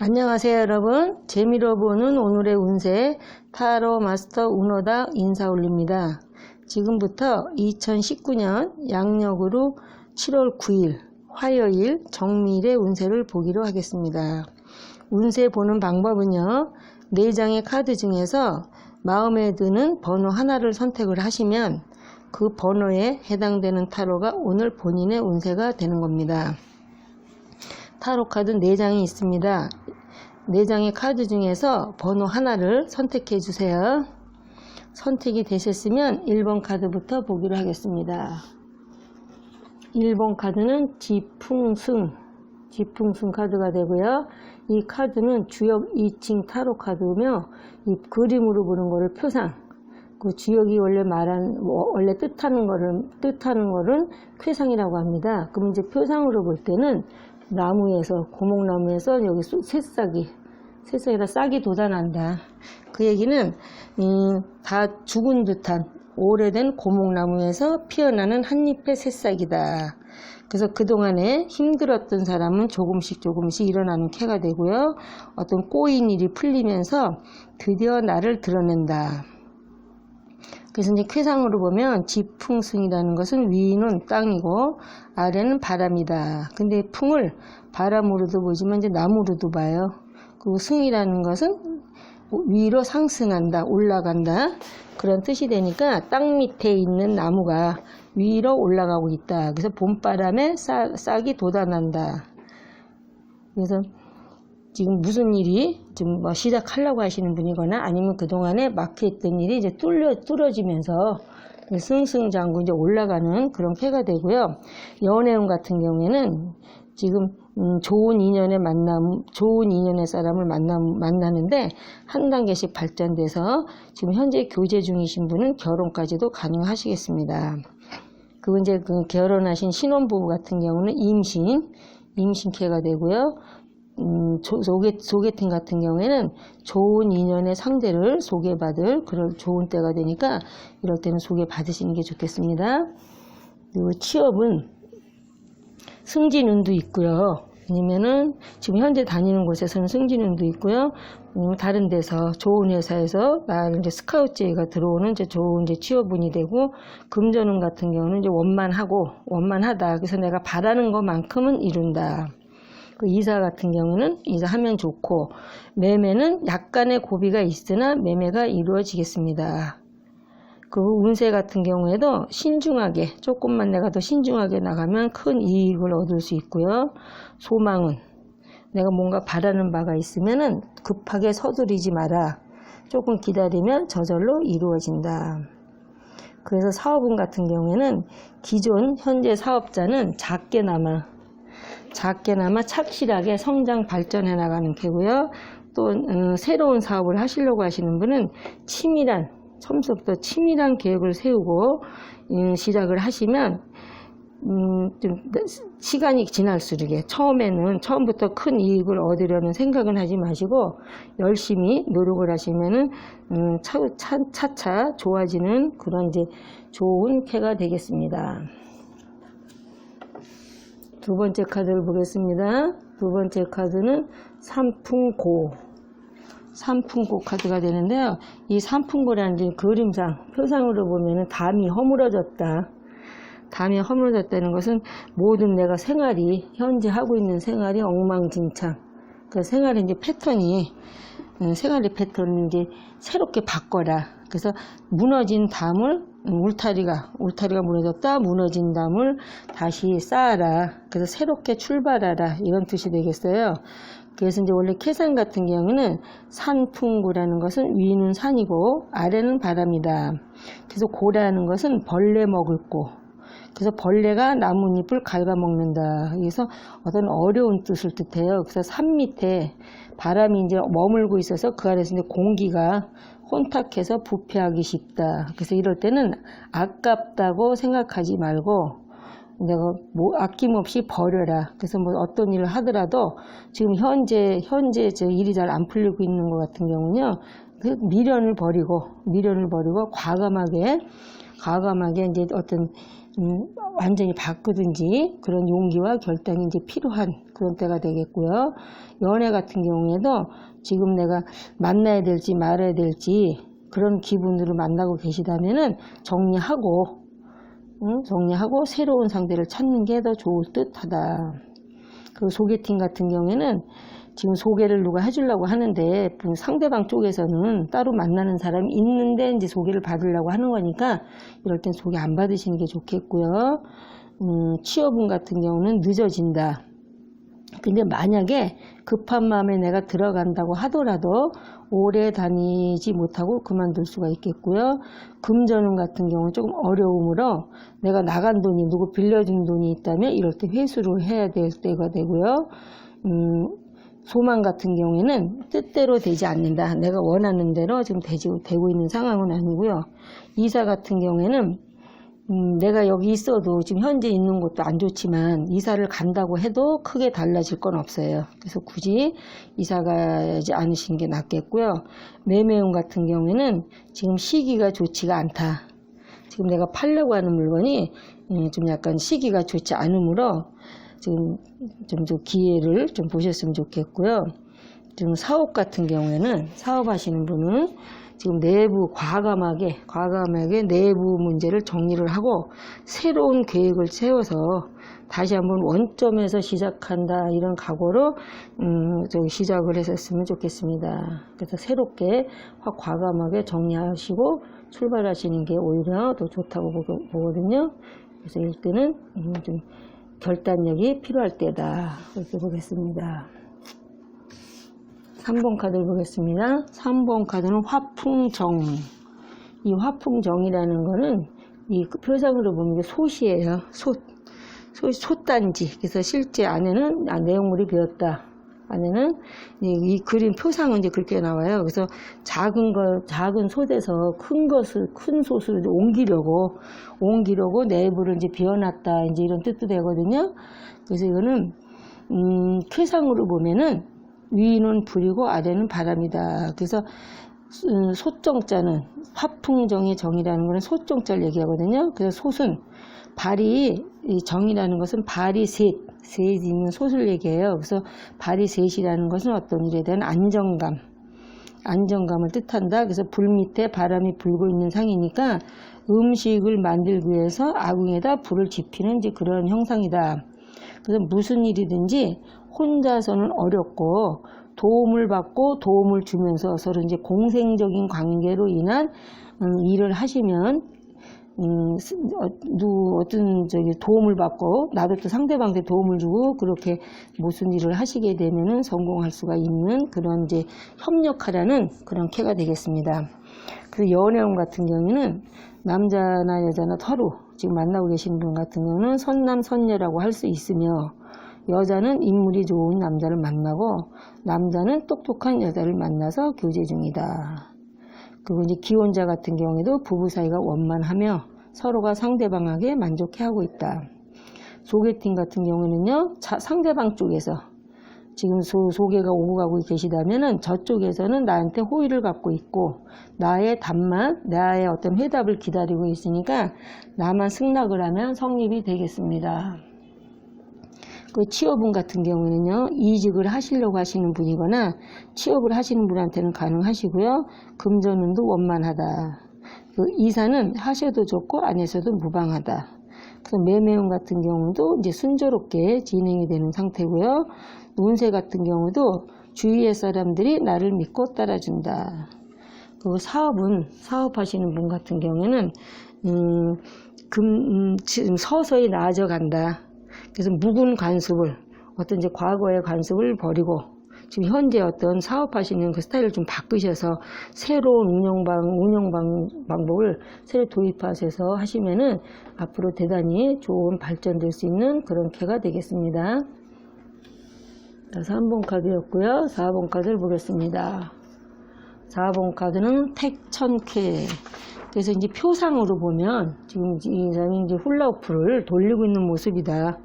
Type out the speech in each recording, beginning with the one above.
안녕하세요 여러분. 재미로 보는 오늘의 운세 타로 마스터 운호다 인사 올립니다. 지금부터 2019년 양력으로 7월 9일 화요일 정밀의 운세를 보기로 하겠습니다. 운세 보는 방법은요, 4장의 카드 중에서 마음에 드는 번호 하나를 선택을 하시면 그 번호에 해당되는 타로가 오늘 본인의 운세가 되는 겁니다. 타로 카드 4장이 있습니다. 4장의 카드 중에서 번호 하나를 선택해 주세요. 선택이 되셨으면 1번 카드부터 보기로 하겠습니다. 1번 카드는 지풍승 카드가 되고요. 이 카드는 주역 2층 타로 카드며 이 그림으로 보는 거를 표상, 그 주역이 원래 뜻하는 거는 쾌상이라고 합니다. 그럼 이제 표상으로 볼 때는 나무에서, 고목나무에서 여기 새싹이라 싹이 돋아난다. 그 얘기는 다 죽은 듯한 오래된 고목나무에서 피어나는 한 잎의 새싹이다. 그래서 그동안에 힘들었던 사람은 조금씩 일어나는 쾌가 되고요. 어떤 꼬인 일이 풀리면서 드디어 나를 드러낸다. 그래서 이제 쾌상으로 보면 지풍승이라는 것은 위는 땅이고 아래는 바람이다. 근데 풍을 바람으로도 보지만 이제 나무로도 봐요. 그리고 승이라는 것은 위로 상승한다, 올라간다, 그런 뜻이 되니까 땅 밑에 있는 나무가 위로 올라가고 있다. 그래서 봄바람에 싹이 돋아난다. 그래서 지금 무슨 일이 좀 시작하려고 하시는 분이거나 아니면 그동안에 막혀있던 일이 이제 뚫어지면서 승승장구 이제 올라가는 그런 쾌가 되고요. 연애운 같은 경우에는 지금 좋은 인연의 사람을 만나는데 한 단계씩 발전돼서 지금 현재 교제 중이신 분은 결혼까지도 가능하시겠습니다. 그리고 이제 그 결혼하신 신혼부부 같은 경우는 임신쾌가 되고요. 소개팅 같은 경우에는 좋은 인연의 상대를 소개받을 그런 좋은 때가 되니까 이럴 때는 소개받으시는 게 좋겠습니다. 그리고 취업은 승진운도 있고요. 아니면은 지금 현재 다니는 곳에서는 승진운도 있고요. 다른 데서 좋은 회사에서 나를 이제 스카우트제의가 들어오는 이제 좋은 이제 취업운이 되고, 금전운 같은 경우는 이제 원만하다. 그래서 내가 바라는 것만큼은 이룬다. 그 이사 같은 경우는 이사하면 좋고, 매매는 약간의 고비가 있으나 매매가 이루어지겠습니다. 그 운세 같은 경우에도 조금만 내가 더 신중하게 나가면 큰 이익을 얻을 수 있고요. 소망은 내가 뭔가 바라는 바가 있으면은 급하게 서두르지 마라. 조금 기다리면 저절로 이루어진다. 그래서 사업운 같은 경우에는 기존 현재 사업자는 작게나마 착실하게 성장 발전해 나가는 쾌고요. 또 새로운 사업을 하시려고 하시는 분은 처음부터 치밀한 계획을 세우고 시작을 하시면 좀 시간이 지날수록 처음부터 큰 이익을 얻으려는 생각은 하지 마시고 열심히 노력을 하시면은 차차 좋아지는 그런 이제 좋은 쾌가 되겠습니다. 두 번째 카드를 보겠습니다. 두 번째 카드는 삼풍고 카드가 되는데요. 이 삼풍고라는 그림상, 표상으로 보면은 담이 허물어졌다는 것은 모든 내가 현재 하고 있는 생활이 엉망진창. 그 생활의 패턴을 이제 새롭게 바꿔라. 그래서 무너진 담을, 울타리가 무너졌다. 무너진 담을 다시 쌓아라. 그래서 새롭게 출발하라. 이런 뜻이 되겠어요. 그래서 이제 원래 쾌상 같은 경우는 산풍고라는 것은 위는 산이고 아래는 바람이다. 그래서 고라는 것은 벌레 먹을 고. 그래서 벌레가 나뭇잎을 갉아먹는다. 그래서 어떤 어려운 뜻을 뜻해요. 그래서 산 밑에 바람이 이제 머물고 있어서 그 아래에서 이제 공기가 혼탁해서 부패하기 쉽다. 그래서 이럴 때는 아깝다고 생각하지 말고 내가 아낌없이 버려라. 그래서 어떤 일을 하더라도 지금 현재 일이 잘 안 풀리고 있는 것 같은 경우는요, 그 미련을 버리고 과감하게 이제 어떤 완전히 바꾸든지 그런 용기와 결단이 이제 필요한 그런 때가 되겠고요. 연애 같은 경우에도 지금 내가 만나야 될지 말아야 될지 그런 기분으로 만나고 계시다면은 정리하고 새로운 상대를 찾는 게 더 좋을 듯하다. 그 소개팅 같은 경우에는 지금 소개를 누가 해주려고 하는데 상대방 쪽에서는 따로 만나는 사람이 있는데 이제 소개를 받으려고 하는 거니까 이럴 땐 소개 안 받으시는 게 좋겠고요. 취업운 같은 경우는 늦어진다. 근데 만약에 급한 마음에 내가 들어간다고 하더라도 오래 다니지 못하고 그만둘 수가 있겠고요. 금전운 같은 경우는 조금 어려움으로 내가 나간 돈이 누구 빌려준 돈이 있다면 이럴 때 회수를 해야 될 때가 되고요. 소망 같은 경우에는 뜻대로 되지 않는다. 내가 원하는 대로 지금 되고 있는 상황은 아니고요. 이사 같은 경우에는 내가 여기 있어도 지금 현재 있는 곳도 안 좋지만 이사를 간다고 해도 크게 달라질 건 없어요. 그래서 굳이 이사 가지 않으시는 게 낫겠고요. 매매운 같은 경우에는 지금 시기가 좋지가 않다. 지금 내가 팔려고 하는 물건이 좀 약간 시기가 좋지 않으므로 지금 좀 기회를 좀 보셨으면 좋겠고요. 지금 사업 같은 경우에는 사업하시는 분은 지금 과감하게 내부 문제를 정리를 하고 새로운 계획을 세워서 다시 한번 원점에서 시작한다 이런 각오로 시작을 했었으면 좋겠습니다. 그래서 새롭게 확 과감하게 정리하시고 출발하시는 게 오히려 더 좋다고 보거든요. 그래서 이때는 좀 결단력이 필요할 때다 이렇게 보겠습니다. 3번 카드를 보겠습니다. 3번 카드는 화풍정. 이 화풍정이라는 거는 이 표상으로 보면 솥이에요. 솥단지. 그래서 실제 안에는 내용물이 비었다. 안에는 이 그림 표상은 이제 그렇게 나와요. 그래서 작은 솥에서 큰 솥을 옮기려고 내부를 이제 비워놨다. 이제 이런 뜻도 되거든요. 그래서 이거는 표상으로 보면은 위는 불이고 아래는 바람이다. 그래서 솥정자는 화풍정의 정이라는 것은 솥정자를 얘기하거든요. 그래서 솥은 이 정이라는 것은 발이 셋이 있는 솥을 얘기해요. 그래서 발이 셋이라는 것은 어떤 일에 대한 안정감을 뜻한다. 그래서 불 밑에 바람이 불고 있는 상이니까 음식을 만들기 위해서 아궁에다 불을 지피는 이제 그런 형상이다. 그래서 무슨 일이든지 혼자서는 어렵고 도움을 받고 도움을 주면서 서로 이제 공생적인 관계로 인한 일을 하시면 어떤 도움을 받고 나도 또 상대방한테 도움을 주고 그렇게 무슨 일을 하시게 되면은 성공할 수가 있는 그런 이제 협력하라는 그런 캐가 되겠습니다. 그래서 연애운 같은 경우는 남자나 여자나 서로 지금 만나고 계신 분 같은 경우는 선남선녀라고 할 수 있으며 여자는 인물이 좋은 남자를 만나고 남자는 똑똑한 여자를 만나서 교제 중이다. 그리고 이제 기혼자 같은 경우에도 부부 사이가 원만하며 서로가 상대방에게 만족해하고 있다. 소개팅 같은 경우는요, 상대방 쪽에서 지금 소개가 오고 가고 계시다면은 저쪽에서는 나한테 호의를 갖고 있고 나의 어떤 회답을 기다리고 있으니까 나만 승낙을 하면 성립이 되겠습니다. 그 취업운 같은 경우는요, 이직을 하시려고 하시는 분이거나 취업을 하시는 분한테는 가능하시고요. 금전운도 원만하다. 그 이사는 하셔도 좋고 안 하셔도 무방하다. 그래서 매매운 같은 경우도 이제 순조롭게 진행이 되는 상태고요. 운세 같은 경우도 주위의 사람들이 나를 믿고 따라준다. 그리고 사업하시는 분 같은 경우에는 지금 서서히 나아져간다. 그래서 묵은 관습을 어떤 이제 과거의 관습을 버리고 지금 현재 어떤 사업하시는 그 스타일을 좀 바꾸셔서 새로운 운영 방법을 새로 도입하셔서 하시면은 앞으로 대단히 좋은 발전될 수 있는 그런 캐가 되겠습니다. 자, 3번 카드였고요. 4번 카드를 보겠습니다. 4번 카드는 택천캐. 그래서 이제 표상으로 보면 지금 이 사람이 이제 훌라후프를 돌리고 있는 모습이다.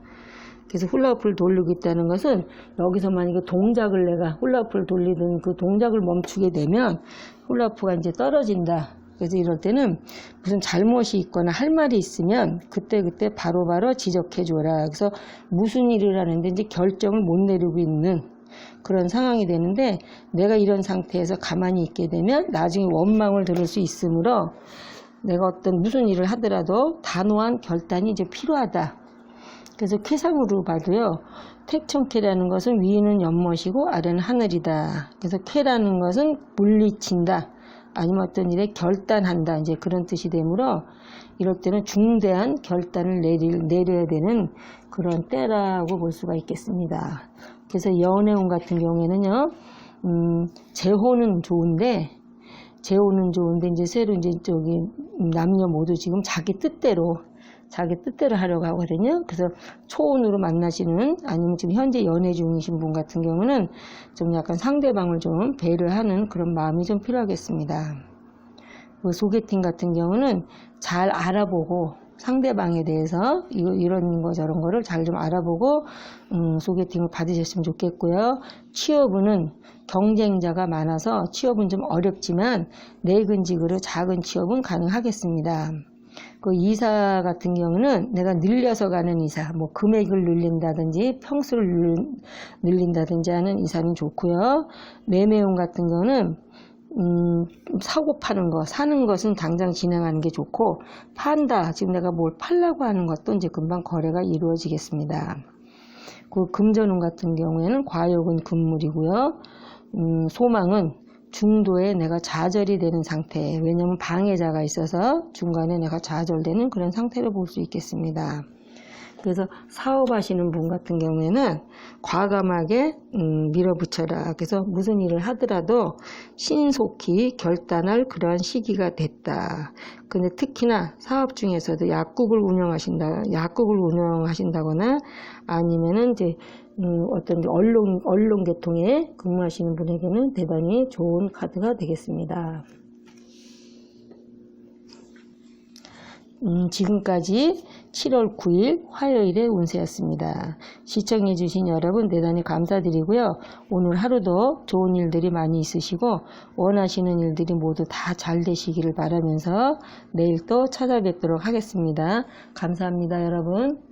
그래서 훌라후프를 돌리고 있다는 것은 여기서 만약에 동작을 내가 훌라후프를 돌리던 그 동작을 멈추게 되면 훌라후프가 이제 떨어진다. 그래서 이럴 때는 무슨 잘못이 있거나 할 말이 있으면 그때그때 바로바로 지적해 줘라. 그래서 무슨 일을 하는데 이제 결정을 못 내리고 있는 그런 상황이 되는데, 내가 이런 상태에서 가만히 있게 되면 나중에 원망을 들을 수 있으므로 내가 어떤 무슨 일을 하더라도 단호한 결단이 이제 필요하다. 그래서 쾌상으로 봐도요, 택천쾌라는 것은 위는 연못이고 아래는 하늘이다. 그래서 쾌라는 것은 물리친다, 아니면 어떤 일에 결단한다, 이제 그런 뜻이 되므로 이럴 때는 중대한 결단을 내려야 되는 그런 때라고 볼 수가 있겠습니다. 그래서 연애운 같은 경우에는요, 재혼은 좋은데 이제 새로 이제 저기 남녀 모두 지금 자기 뜻대로 하려고 하거든요. 그래서 초혼으로 만나시는, 아니면 지금 현재 연애 중이신 분 같은 경우는 좀 약간 상대방을 좀 배려하는 그런 마음이 좀 필요하겠습니다. 그 소개팅 같은 경우는 잘 알아보고 상대방에 대해서 이런 거 저런 거를 잘 좀 알아보고 소개팅을 받으셨으면 좋겠고요. 취업은 경쟁자가 많아서 취업은 좀 어렵지만 내근직으로 작은 취업은 가능하겠습니다. 그 이사 같은 경우는 내가 늘려서 가는 이사, 뭐 금액을 늘린다든지 평수를 늘린다든지 하는 이사는 좋고요. 매매운 같은 경우는 사고 파는 거, 사는 것은 당장 진행하는 게 좋고, 판다, 지금 내가 뭘 팔려고 하는 것도 이제 금방 거래가 이루어지겠습니다. 그 금전운 같은 경우에는 과욕은 금물이고요. 소망은 중도에 내가 좌절이 되는 상태, 왜냐하면 방해자가 있어서 중간에 내가 좌절되는 그런 상태를 볼 수 있겠습니다. 그래서 사업하시는 분 같은 경우에는 과감하게 밀어붙여라. 그래서 무슨 일을 하더라도 신속히 결단할 그러한 시기가 됐다. 근데 특히나 사업 중에서도 약국을 운영하신다거나 아니면은 이제 어떤 언론 계통에 근무하시는 분에게는 대단히 좋은 카드가 되겠습니다. 지금까지 7월 9일 화요일의 운세였습니다. 시청해주신 여러분 대단히 감사드리고요. 오늘 하루도 좋은 일들이 많이 있으시고 원하시는 일들이 모두 다 잘 되시기를 바라면서 내일 또 찾아뵙도록 하겠습니다. 감사합니다, 여러분.